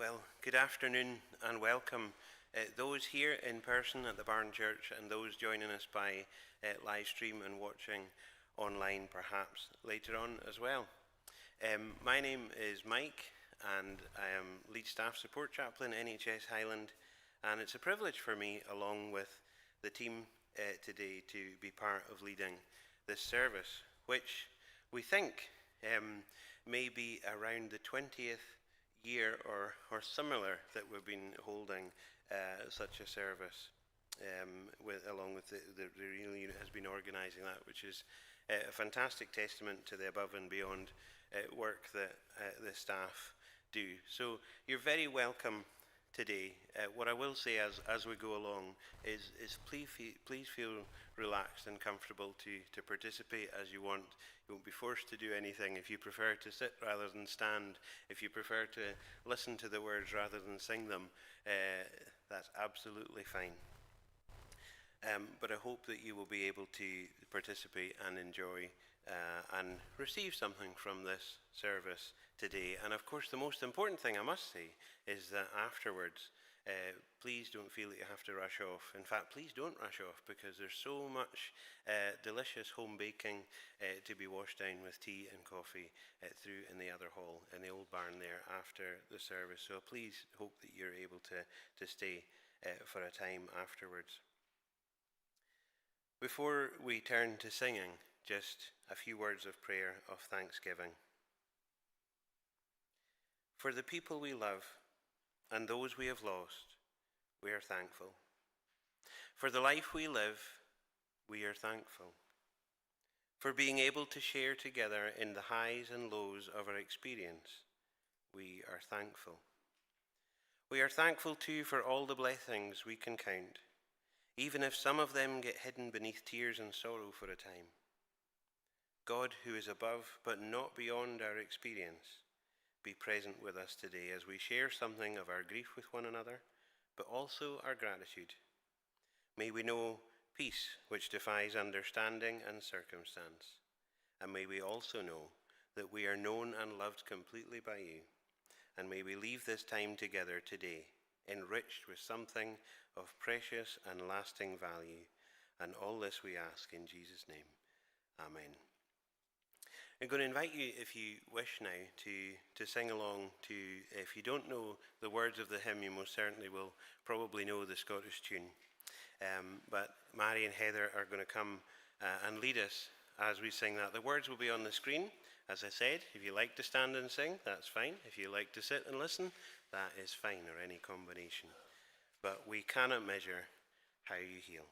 Well, good afternoon and welcome. Those here in person at the Barn Church and those joining us by live stream and watching online perhaps later on as well. My name is Mike and I am Lead Staff Support Chaplain, NHS Highland, and it's a privilege for me, along with the team today, to be part of leading this service, which we think may be around the 20th year or similar that we've been holding such a service, along with the Renal Unit has been organising that, which is a fantastic testament to the above and beyond work that the staff do. So you're very welcome today. What I will say as we go along is please feel relaxed and comfortable to participate as you want. You won't be forced to do anything. If you prefer to sit rather than stand, if you prefer to listen to the words rather than sing them, that's absolutely fine. But I hope that you will be able to participate and enjoy and receive something from this service today. And of course, the most important thing I must say is that afterwards, please don't feel that you have to rush off. In fact, please don't rush off, because there's so much delicious home baking to be washed down with tea and coffee through in the other hall, in the old barn there, after the service. So please hope that you're able to stay for a time afterwards. Before we turn to singing, just a few words of prayer of thanksgiving. For the people we love and those we have lost, we are thankful. For the life we live, we are thankful. For being able to share together in the highs and lows of our experience, we are thankful. We are thankful too for all the blessings we can count, even if some of them get hidden beneath tears and sorrow for a time. God, who is above but not beyond our experience, be present with us today as we share something of our grief with one another, but also our gratitude. May we know peace which defies understanding and circumstance, and may we also know that we are known and loved completely by you, and may we leave this time together today enriched with something of precious and lasting value. And all this we ask in Jesus' name. Amen. I'm going to invite you, if you wish now, to sing along to, if you don't know the words of the hymn, you most certainly will probably know the Scottish tune. But Mary and Heather are going to come and lead us as we sing that. The words will be on the screen. As I said, if you like to stand and sing, that's fine. If you like to sit and listen, that is fine, or any combination. But we cannot measure how you heal.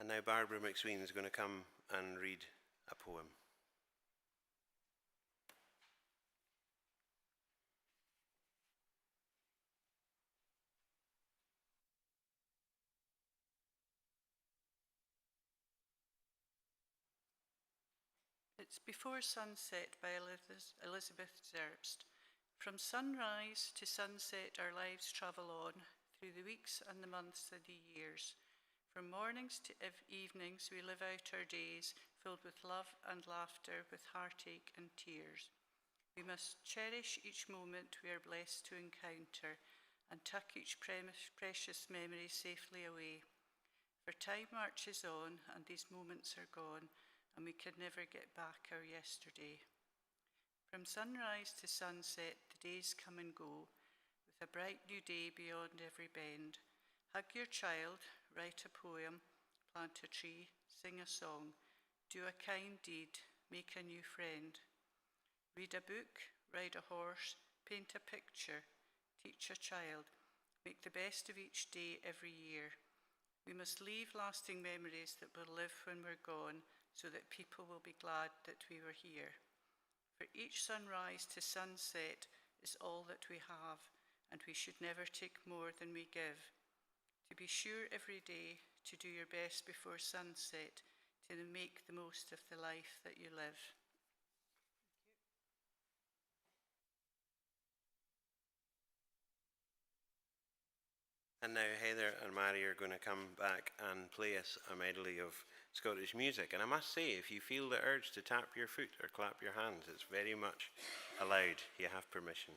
And now Barbara McSween is going to come and read a poem. It's Before Sunset by Elizabeth Zerbst. From sunrise to sunset our lives travel on, through the weeks and the months and the years. From mornings to evenings we live out our days, filled with love and laughter, with heartache and tears. We must cherish each moment we are blessed to encounter, and tuck each precious memory safely away. For time marches on, and these moments are gone, and we could never get back our yesterday. From sunrise to sunset, the days come and go, with a bright new day beyond every bend. Hug your child, write a poem, plant a tree, sing a song, do a kind deed, make a new friend. Read a book, ride a horse, paint a picture, teach a child, make the best of each day every year. We must leave lasting memories that will live when we're gone, so that people will be glad that we were here. For each sunrise to sunset is all that we have, and we should never take more than we give. To be sure every day to do your best before sunset, to make the most of the life that you live. And now Heather and Mary are going to come back and play us a medley of Scottish music. And I must say, if you feel the urge to tap your foot or clap your hands, it's very much allowed. You have permission.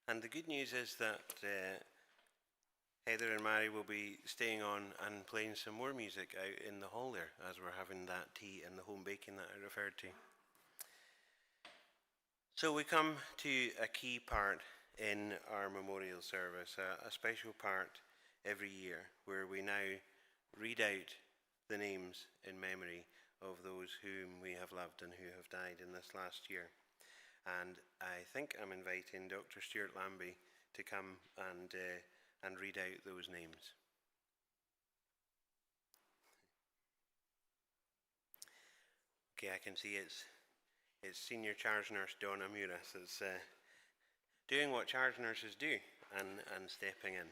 And the good news is that Heather and Mary will be staying on and playing some more music out in the hall there as we're having that tea and the home baking that I referred to. So we come to a key part in our memorial service, a special part every year where we now read out the names in memory of those whom we have loved and who have died in this last year. And I think I'm inviting Dr. Stuart Lambie to come and read out those names. Okay, I can see it's Senior Charge Nurse Donna Muras that's doing what charge nurses do and stepping in.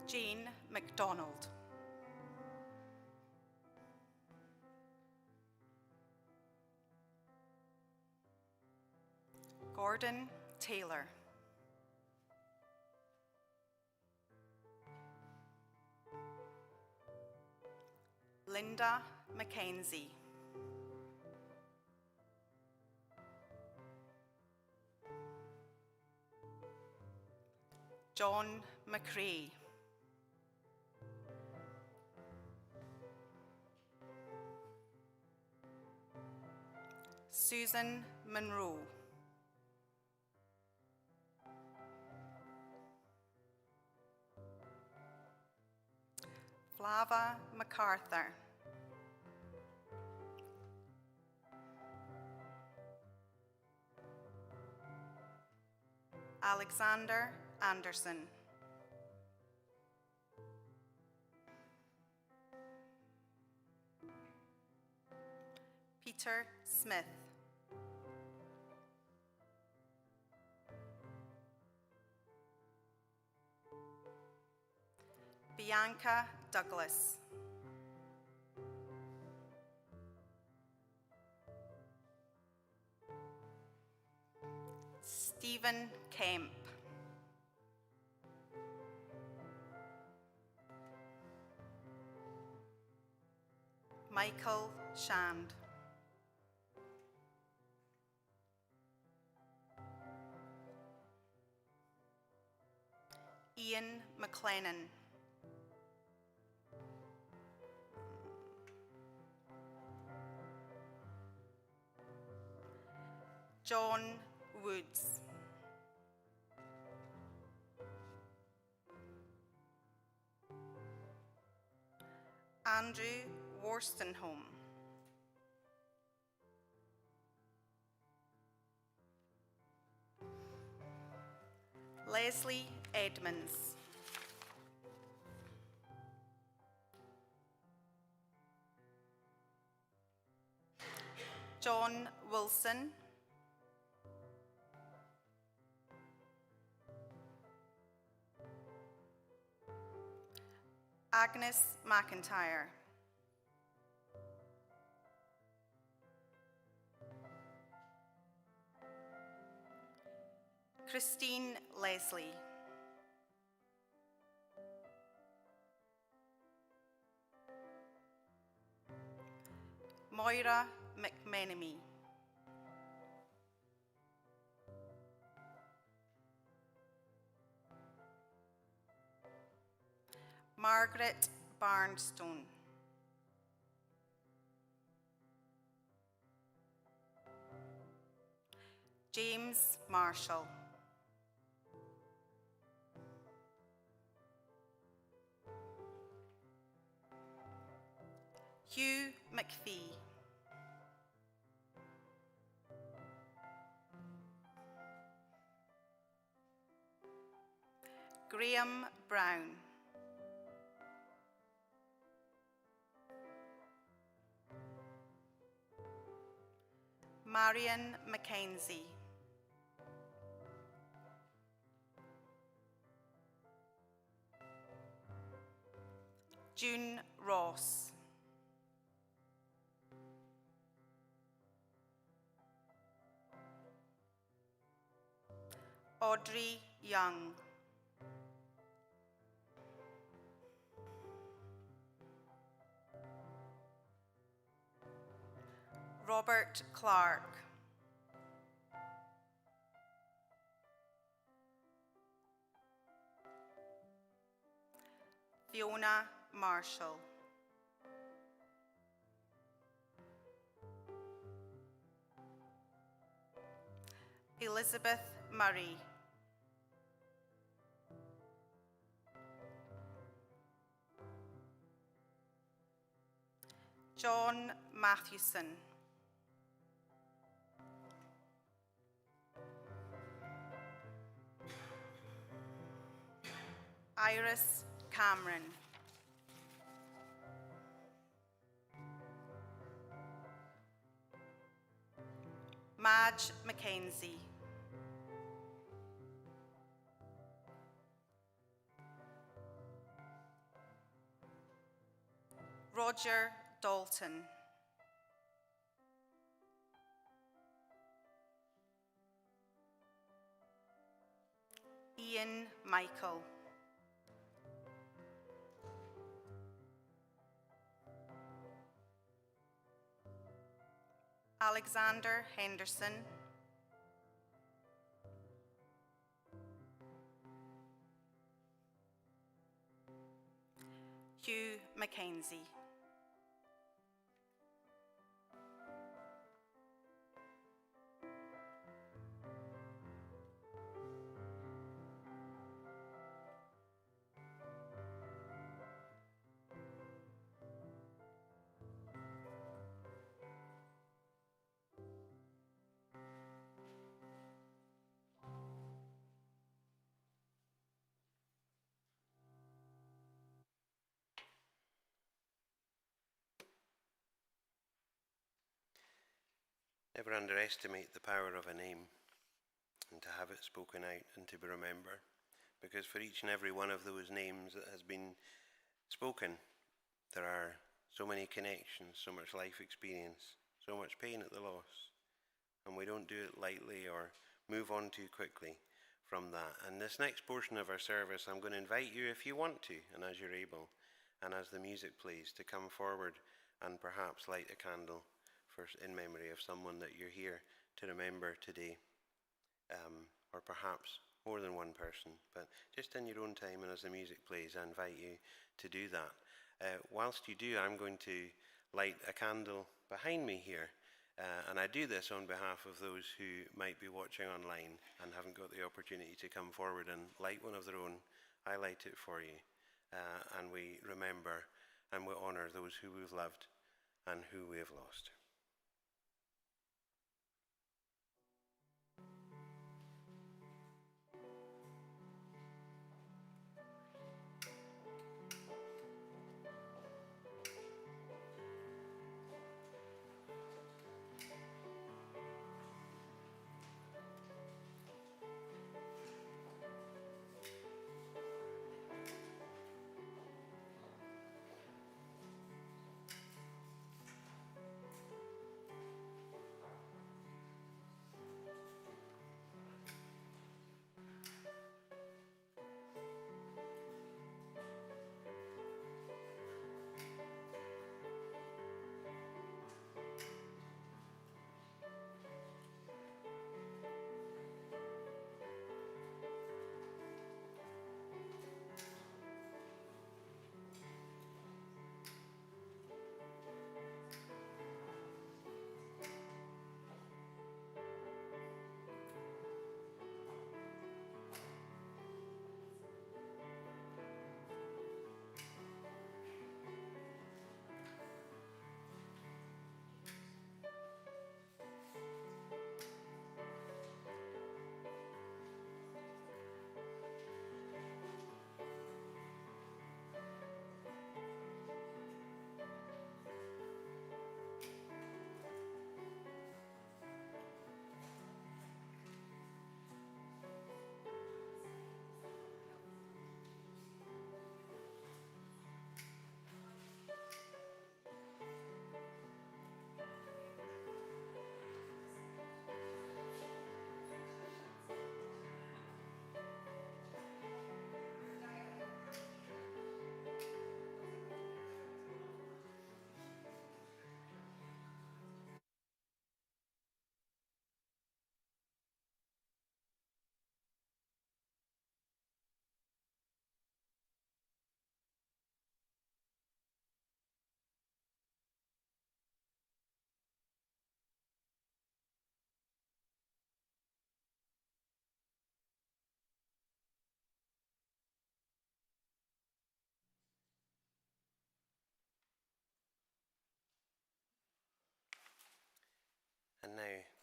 Jane MacDonald. Gordon Taylor. Linda Mackenzie. John McRae. Susan Monroe. Flava MacArthur. Alexander Anderson. Peter Smith. Bianca Douglas. Stephen Kemp. Michael Shand. Ian McLennan. John Woods. Andrew Worstenholme. Leslie Edmonds. John Wilson. Agnes McIntyre. Christine Leslie. Moira McMenemy. Margaret Barnstone. James Marshall. Hugh McPhee. Graham Brown. Marion Mackenzie. June Ross. Audrey Young. Robert Clark. Fiona Marshall. Elizabeth Murray. John Mathewson. Iris Cameron. Madge Mackenzie. Roger Dalton. Ian Michael. Alexander Henderson. Hugh Mackenzie. Never underestimate the power of a name, and to have it spoken out and to be remembered, because for each and every one of those names that has been spoken, there are so many connections, so much life experience, so much pain at the loss, and we don't do it lightly or move on too quickly from that. And this next portion of our service, I'm going to invite you, if you want to, and as you're able, and as the music plays, to come forward and perhaps light a candle in memory of someone that you're here to remember today, or perhaps more than one person, but just in your own time and as the music plays, I invite you to do that. Whilst you do, I'm going to light a candle behind me here, and I do this on behalf of those who might be watching online and haven't got the opportunity to come forward and light one of their own. I light it for you, and we remember and we honour those who we've loved and who we have lost.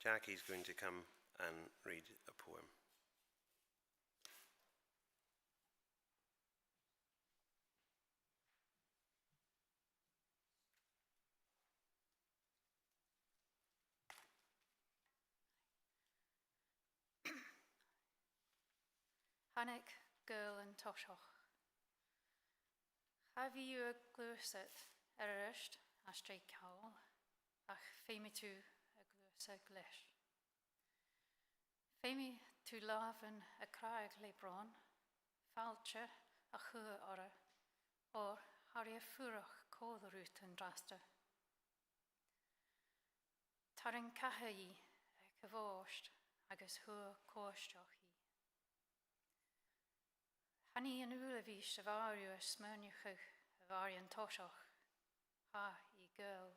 Jackie's going to come and read a poem. Hannig girl and toshoch. Have you a gluset erist a stray cowl, ach femi tu a gluset glish. Femi tu laven a craig lebron, falche a chur ora, or harry a furach codrut and draster. Tarin cahayi a cavost agus hur costoch. Hanni an ulevish of ario a smyrnuchuch of arian toshoch, ha I girl.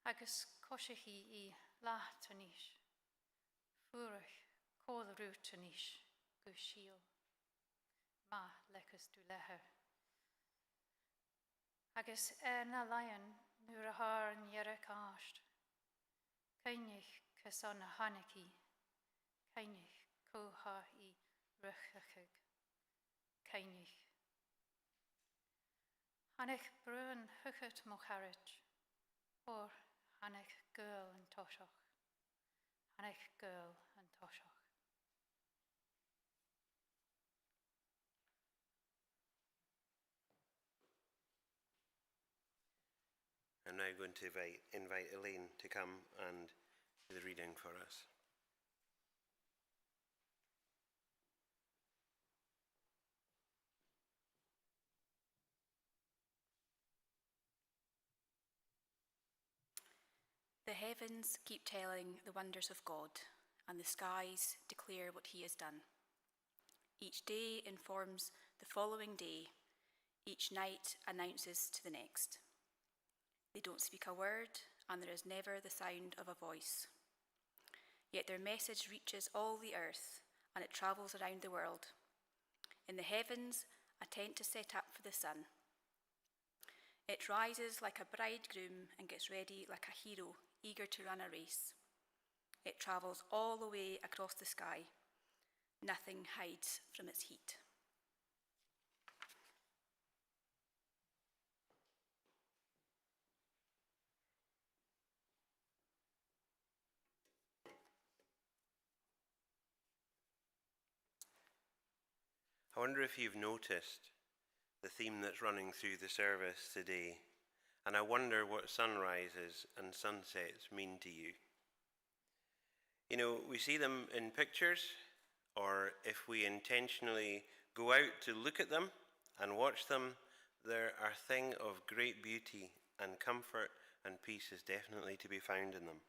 Agus koshichi I lahtanish, furach kodrutanish, gushil, ma lekas du leher. Agus na lion nur a har an yerek asht, kainig kasan a haniki, kainig koha I ruchachig, kainig. Hannig brun huchet mocharich, or hannig girl and toshoch, hannig girl and toshoch. I'm now going to invite Elaine to come and do the reading for us. The heavens keep telling the wonders of God, and the skies declare what he has done. Each day informs the following day, each night announces to the next. They don't speak a word, and there is never the sound of a voice. Yet their message reaches all the earth, and it travels around the world. In the heavens, a tent is set up for the sun. It rises like a bridegroom and gets ready like a hero, eager to run a race. It travels all the way across the sky. Nothing hides from its heat. I wonder if you've noticed the theme that's running through the service today, and I wonder what sunrises and sunsets mean to you. You know, we see them in pictures, or if we intentionally go out to look at them and watch them, there are a thing of great beauty and comfort and peace is definitely to be found in them.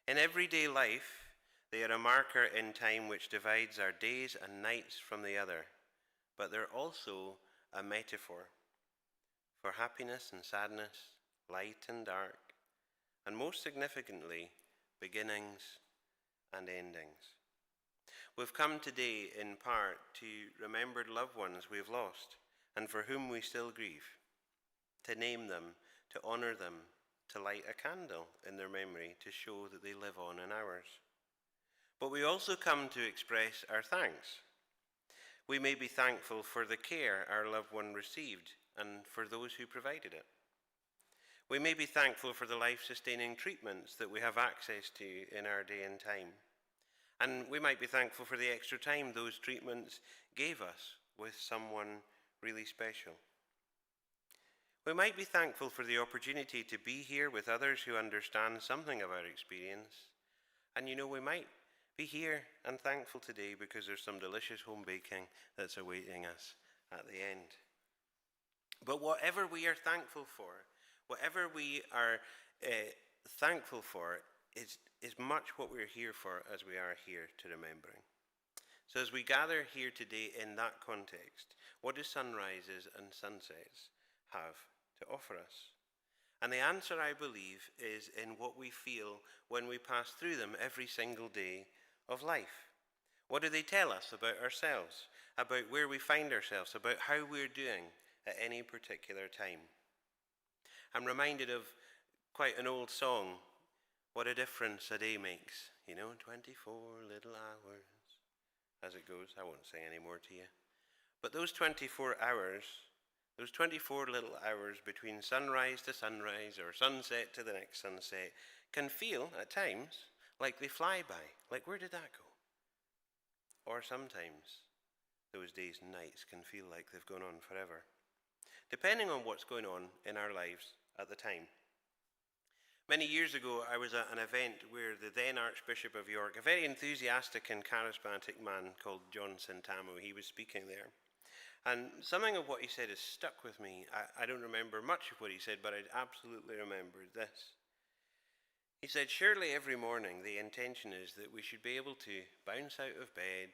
In everyday life, they are a marker in time which divides our days and nights from the other, but they're also a metaphor for happiness and sadness, light and dark, and most significantly, beginnings and endings. We've come today in part to remember loved ones we've lost and for whom we still grieve, to name them, to honour them, to light a candle in their memory to show that they live on in ours. But we also come to express our thanks. We may be thankful for the care our loved one received and for those who provided it. We may be thankful for the life-sustaining treatments that we have access to in our day and time. And we might be thankful for the extra time those treatments gave us with someone really special. We might be thankful for the opportunity to be here with others who understand something of our experience. And you know, we might be here and thankful today because there's some delicious home baking that's awaiting us at the end. But whatever we are thankful for, whatever we are thankful for is much what we're here for as we are here to remembering. So as we gather here today in that context, what do sunrises and sunsets have to offer us? And the answer, I believe, is in what we feel when we pass through them every single day of life. What do they tell us about ourselves, about where we find ourselves, about how we're doing at any particular time? I'm reminded of quite an old song What a difference a day makes. 24 little hours. As it goes, I won't sing any more to you. But those 24 hours, those 24 little hours between sunrise to sunrise or sunset to the next sunset can feel, at times, like they fly by. Like, where did that go? Or sometimes, those days and nights can feel like they've gone on forever, depending on what's going on in our lives at the time. Many years ago, I was at an event where the then Archbishop of York, a very enthusiastic and charismatic man called John Sentamu, he was speaking there. And something of what he said has stuck with me. I don't remember much of what he said, but I absolutely remembered this. He said, surely every morning the intention is that we should be able to bounce out of bed,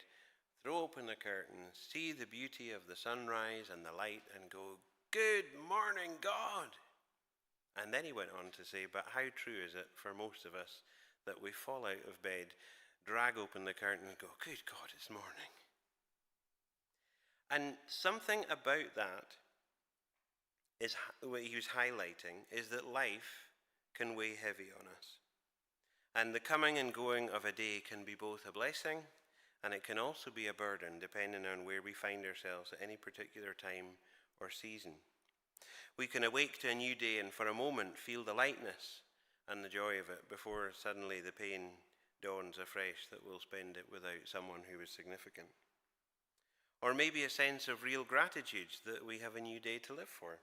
throw open the curtains, see the beauty of the sunrise and the light and go, good morning, God. And then he went on to say, but how true is it for most of us that we fall out of bed, drag open the curtain and go, good God, it's morning. And something about that is what he was highlighting is that life can weigh heavy on us. And the coming and going of a day can be both a blessing and it can also be a burden depending on where we find ourselves at any particular time or season. We can awake to a new day and for a moment feel the lightness and the joy of it before suddenly the pain dawns afresh that we'll spend it without someone who is significant. Or maybe a sense of real gratitude that we have a new day to live for.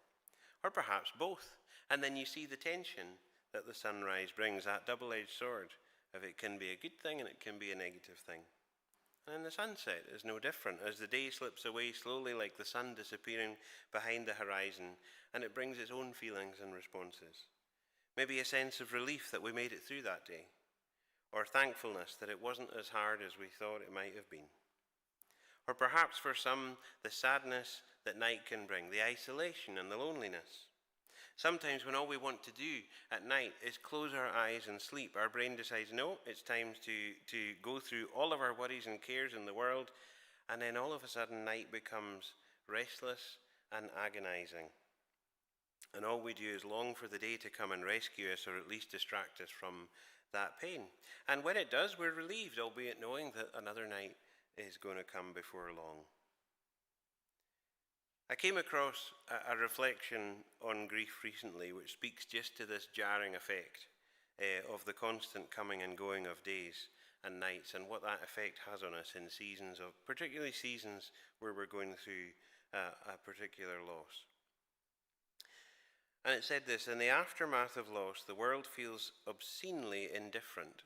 Or perhaps both. And then you see the tension that the sunrise brings, that double-edged sword of it can be a good thing and it can be a negative thing. And the sunset is no different as the day slips away slowly like the sun disappearing behind the horizon, and it brings its own feelings and responses. Maybe a sense of relief that we made it through that day, or thankfulness that it wasn't as hard as we thought it might have been. Or perhaps for some, the sadness that night can bring, the isolation and the loneliness. Sometimes when all we want to do at night is close our eyes and sleep, our brain decides, no, it's time to go through all of our worries and cares in the world, and then all of a sudden night becomes restless and agonizing. And all we do is long for the day to come and rescue us or at least distract us from that pain. And when it does, we're relieved, albeit knowing that another night is going to come before long. I came across a reflection on grief recently which speaks just to this jarring effect of the constant coming and going of days and nights and what that effect has on us in seasons of, particularly seasons where we're going through a particular loss. And it said this, in the aftermath of loss, the world feels obscenely indifferent,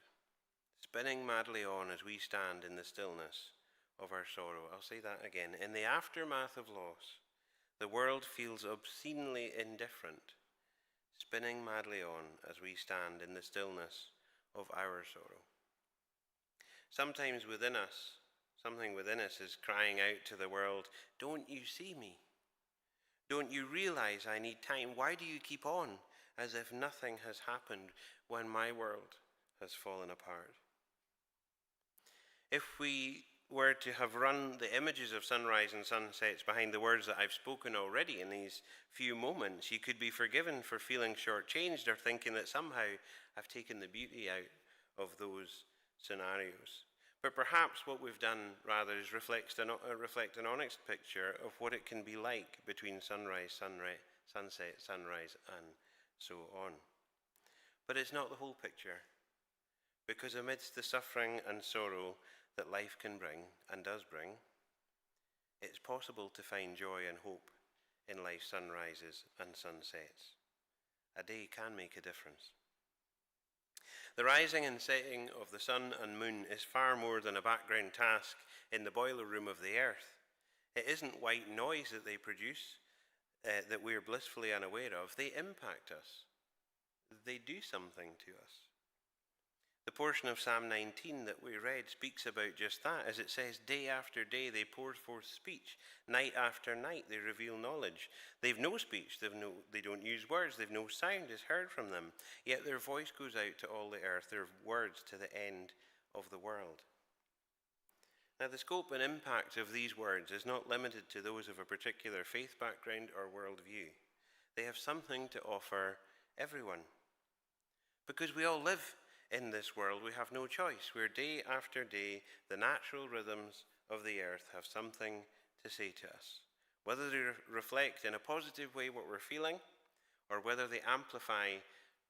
spinning madly on as we stand in the stillness of our sorrow. I'll say that again. In the aftermath of loss, the world feels obscenely indifferent, spinning madly on as we stand in the stillness of our sorrow. Sometimes within us, something within us is crying out to the world, don't you see me? Don't you realize I need time? Why do you keep on as if nothing has happened when my world has fallen apart? If we were to have run the images of sunrise and sunsets behind the words that I've spoken already in these few moments, you could be forgiven for feeling shortchanged or thinking that somehow I've taken the beauty out of those scenarios. But perhaps what we've done rather is reflect an honest picture of what it can be like between sunrise, sunset, sunrise, and so on. But it's not the whole picture, because amidst the suffering and sorrow that life can bring and does bring, it's possible to find joy and hope in life's sunrises and sunsets. A day can make a difference. The rising and setting of the sun and moon is far more than a background task in the boiler room of the earth. It isn't white noise that they produce that we're blissfully unaware of. They impact us. They do something to us. The portion of Psalm 19 that we read speaks about just that, as it says, day after day they pour forth speech, night after night they reveal knowledge. They've no speech, they don't use words, they've no sound is heard from them, yet their voice goes out to all the earth, their words to the end of the world. Now the scope and impact of these words is not limited to those of a particular faith background or worldview. They have something to offer everyone, because we all live in this world, we have no choice, where day after day the natural rhythms of the earth have something to say to us, whether they reflect in a positive way what we're feeling, or whether they amplify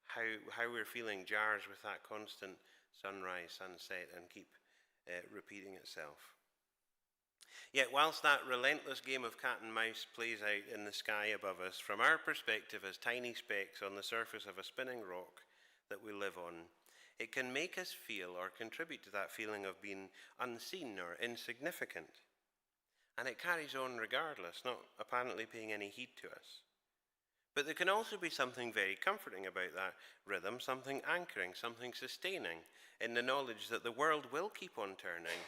how we're feeling jars with that constant sunrise, sunset, and keep repeating itself. Yet whilst that relentless game of cat and mouse plays out in the sky above us, from our perspective as tiny specks on the surface of a spinning rock that we live on, it can make us feel or contribute to that feeling of being unseen or insignificant. And it carries on regardless, not apparently paying any heed to us. But there can also be something very comforting about that rhythm, something anchoring, something sustaining, in the knowledge that the world will keep on turning,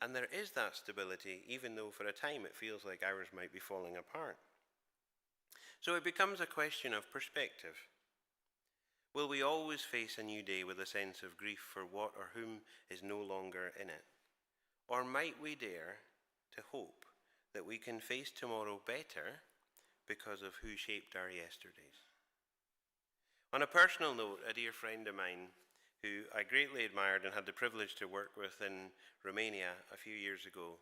and there is that stability, even though for a time it feels like ours might be falling apart. So it becomes a question of perspective. Will we always face a new day with a sense of grief for what or whom is no longer in it? Or might we dare to hope that we can face tomorrow better because of who shaped our yesterdays? On a personal note, a dear friend of mine who I greatly admired and had the privilege to work with in Romania a few years ago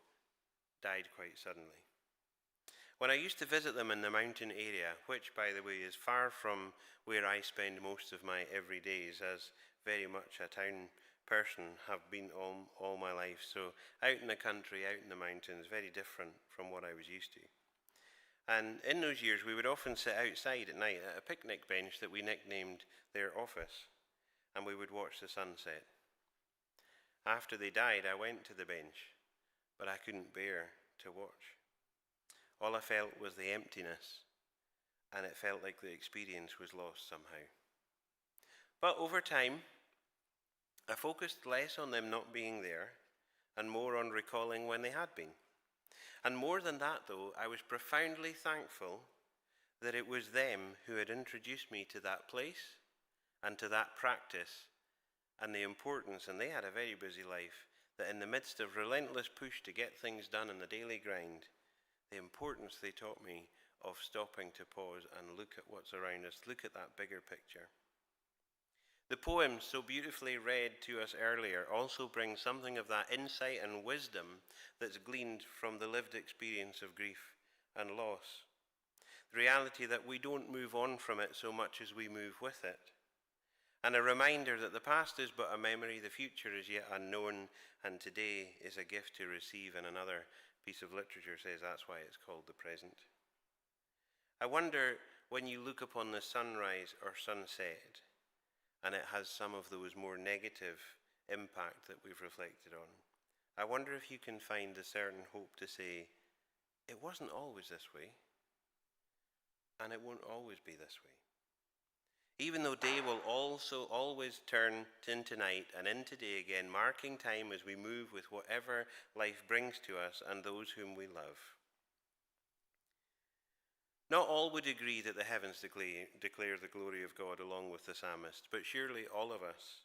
died quite suddenly. When I used to visit them in the mountain area, which, by the way, is far from where I spend most of my everydays, as very much a town person have been all my life, so out in the country, out in the mountains, very different from what I was used to. And in those years, we would often sit outside at night at a picnic bench that we nicknamed their office, and we would watch the sunset. After they died, I went to the bench, but I couldn't bear to watch. All I felt was the emptiness, and it felt like the experience was lost somehow. But over time, I focused less on them not being there and more on recalling when they had been. And more than that, though, I was profoundly thankful that it was them who had introduced me to that place and to that practice, and the importance, and they had a very busy life, that in the midst of relentless push to get things done in the daily grind, the importance they taught me of stopping to pause and look at what's around us, look at that bigger picture. The poem so beautifully read to us earlier also brings something of that insight and wisdom that's gleaned from the lived experience of grief and loss. The reality that we don't move on from it so much as we move with it. And a reminder that the past is but a memory, the future is yet unknown, and today is a gift to receive, and another piece of literature says that's why it's called the present. I wonder, when you look upon the sunrise or sunset, and it has some of those more negative impact that we've reflected on, I wonder if you can find a certain hope to say, it wasn't always this way, and it won't always be this way. Even though day will also always turn into night and into day again, marking time as we move with whatever life brings to us and those whom we love. Not all would agree that the heavens declare the glory of God along with the psalmist, but surely all of us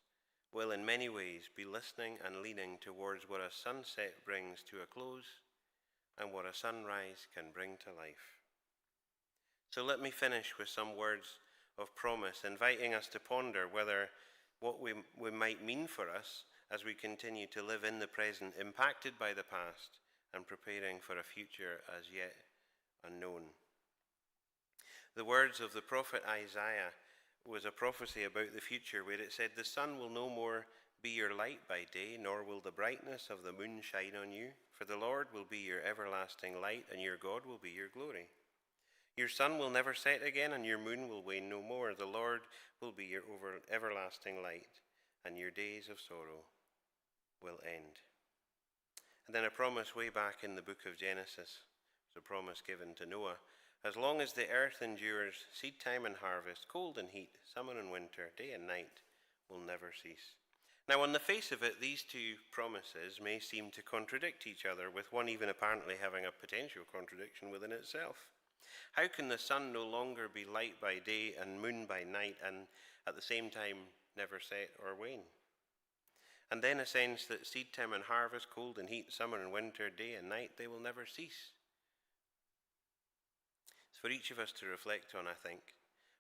will in many ways be listening and leaning towards what a sunset brings to a close and what a sunrise can bring to life. So let me finish with some words of promise, inviting us to ponder whether what we might mean for us as we continue to live in the present, impacted by the past, and preparing for a future as yet unknown. The words of the prophet Isaiah was a prophecy about the future, where it said, "The sun will no more be your light by day, nor will the brightness of the moon shine on you, for the Lord will be your everlasting light, and your God will be your glory. Your sun will never set again, and your moon will wane no more. The Lord will be your everlasting light, and your days of sorrow will end." And then a promise way back in the book of Genesis, it was a promise given to Noah. "As long as the earth endures, seed time and harvest, cold and heat, summer and winter, day and night will never cease." Now, on the face of it, these two promises may seem to contradict each other, with one even apparently having a potential contradiction within itself. How can the sun no longer be light by day and moon by night, and at the same time never set or wane? And then a sense that seed time and harvest, cold and heat, summer and winter, day and night, they will never cease. It's for each of us to reflect on, I think,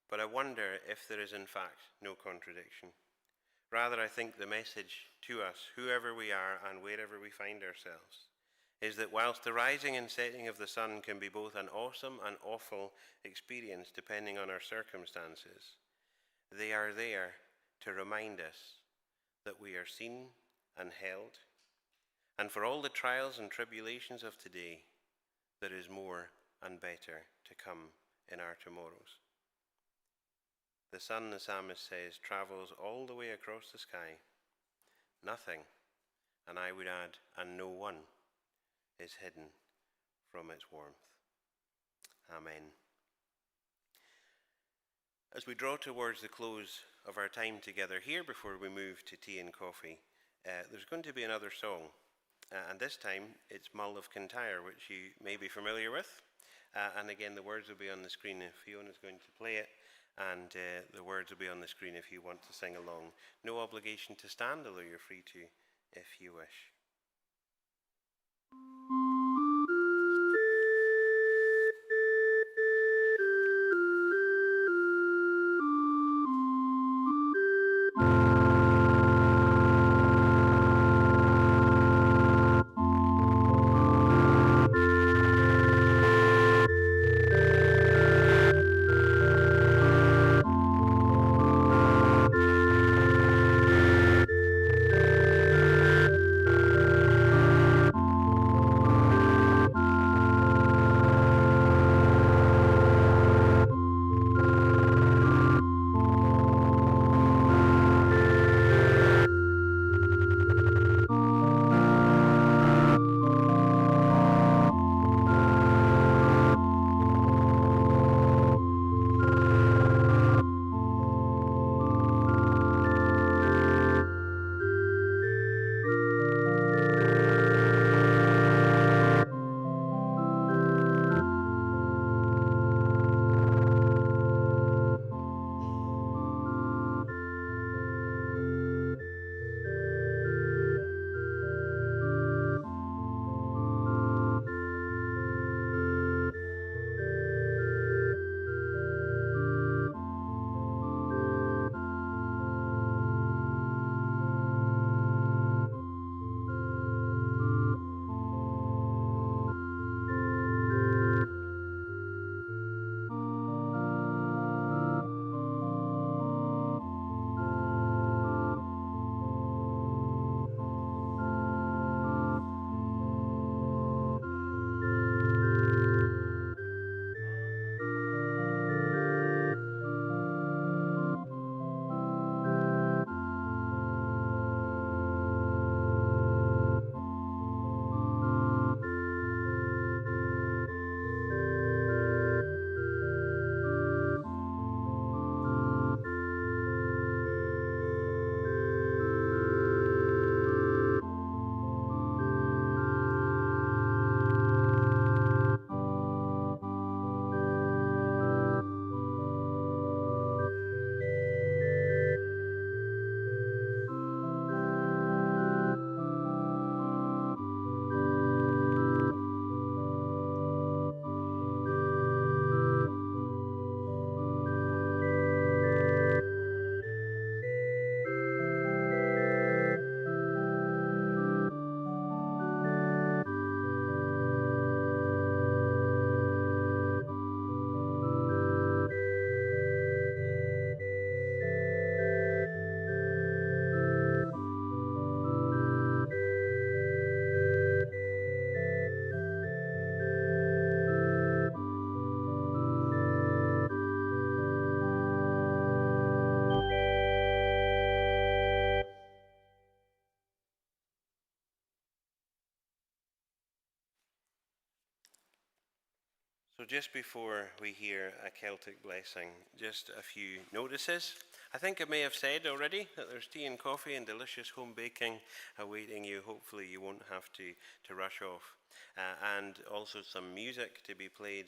but I wonder if there is in fact no contradiction. Rather, I think the message to us, whoever we are and wherever we find ourselves, is that whilst the rising and setting of the sun can be both an awesome and awful experience depending on our circumstances, they are there to remind us that we are seen and held, and for all the trials and tribulations of today, there is more and better to come in our tomorrows. The sun, the psalmist says, travels all the way across the sky. Nothing, and I would add, and no one, is hidden from its warmth. Amen. As we draw towards the close of our time together here before we move to tea and coffee, there's going to be another song. And this time it's Mull of Kintyre, which you may be familiar with. And again, the words will be on the screen if Fiona's going to play it. And the words will be on the screen if you want to sing along. No obligation to stand, although you're free to if you wish. So just before we hear a Celtic blessing, just a few notices. I think I may have said already that there's tea and coffee and delicious home baking awaiting you. Hopefully you won't have to rush off. And also some music to be played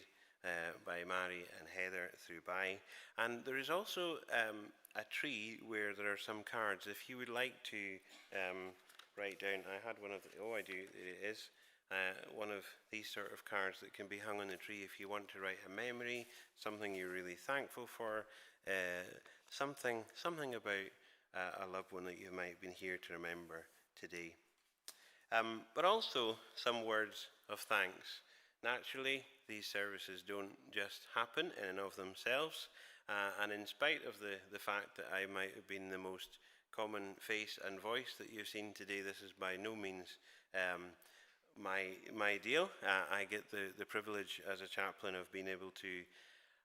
by Mary and Heather through by. And there is also a tree where there are some cards. If you would like to write down, I had one of the, oh I do, it is. One of these sort of cards that can be hung on the tree if you want to write a memory, something you're really thankful for, something about a loved one that you might have been here to remember today. But also some words of thanks. Naturally, these services don't just happen in and of themselves, and in spite of the fact that I might have been the most common face and voice that you've seen today, this is by no means my deal. I get the privilege as a chaplain of being able to,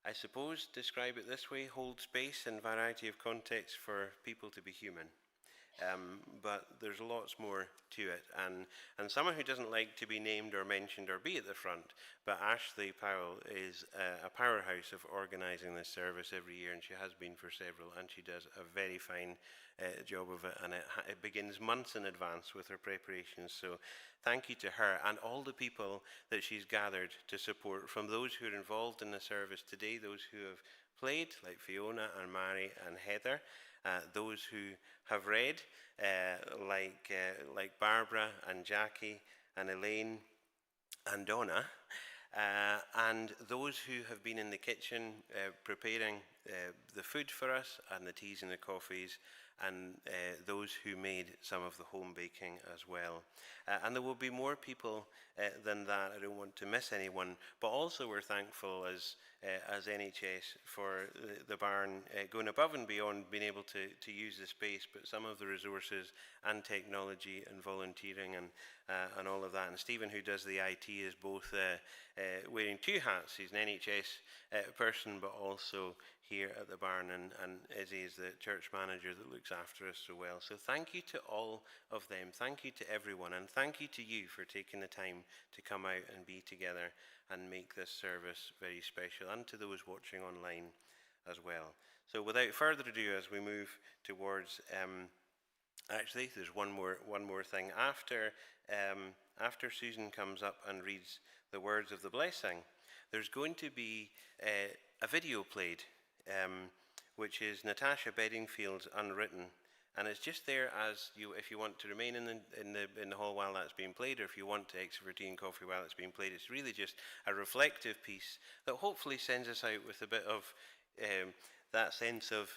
I suppose, describe it this way: hold space and variety of context for people to be human. But there's lots more to it, and someone who doesn't like to be named or mentioned or be at the front, but Ashley Powell is a powerhouse of organising this service every year, and she has been for several, and she does a very fine job of it, and it begins months in advance with her preparations. So thank you to her and all the people that she's gathered to support, from those who are involved in the service today, those who have played, like Fiona and Mary and Heather, those who have read, like Barbara and Jackie and Elaine and Donna, and those who have been in the kitchen preparing the food for us, and the teas and the coffees, and those who made some of the home baking as well. And there will be more people than that. I don't want to miss anyone, but also we're thankful as NHS for the barn going above and beyond being able to use the space, but some of the resources and technology and volunteering and all of that. And Stephen, who does the IT, is both wearing two hats. He's an NHS person, but also here at the barn, and Izzy is the church manager that looks after us so well. So thank you to all of them. Thank you to everyone, and thank you to you for taking the time to come out and be together and make this service very special, and to those watching online as well. So without further ado, as we move towards, actually there's one more thing. After Susan comes up and reads the words of the blessing, there's going to be a video played, which is Natasha Bedingfield's Unwritten, and it's just there as you, if you want to remain in the hall while that's being played, or if you want to exit for tea and coffee while it's being played. It's really just a reflective piece that hopefully sends us out with a bit of that sense of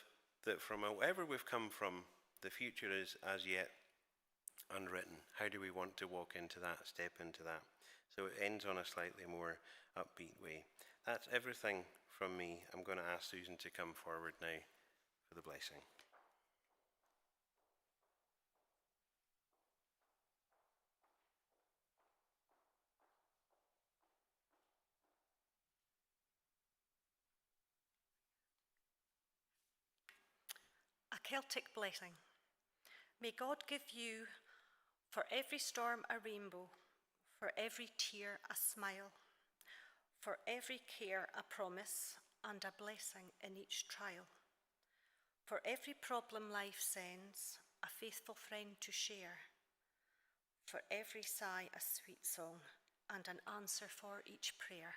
that from wherever we've come from, the future is as yet unwritten. How do we want to walk into that, step into that? So it ends on a slightly more upbeat way. That's everything from me. I'm going to ask Susan to come forward now for the blessing. A Celtic blessing. May God give you for every storm a rainbow, for every tear a smile, for every care a promise, and a blessing in each trial. For every problem life sends, a faithful friend to share. For every sigh a sweet song, and an answer for each prayer.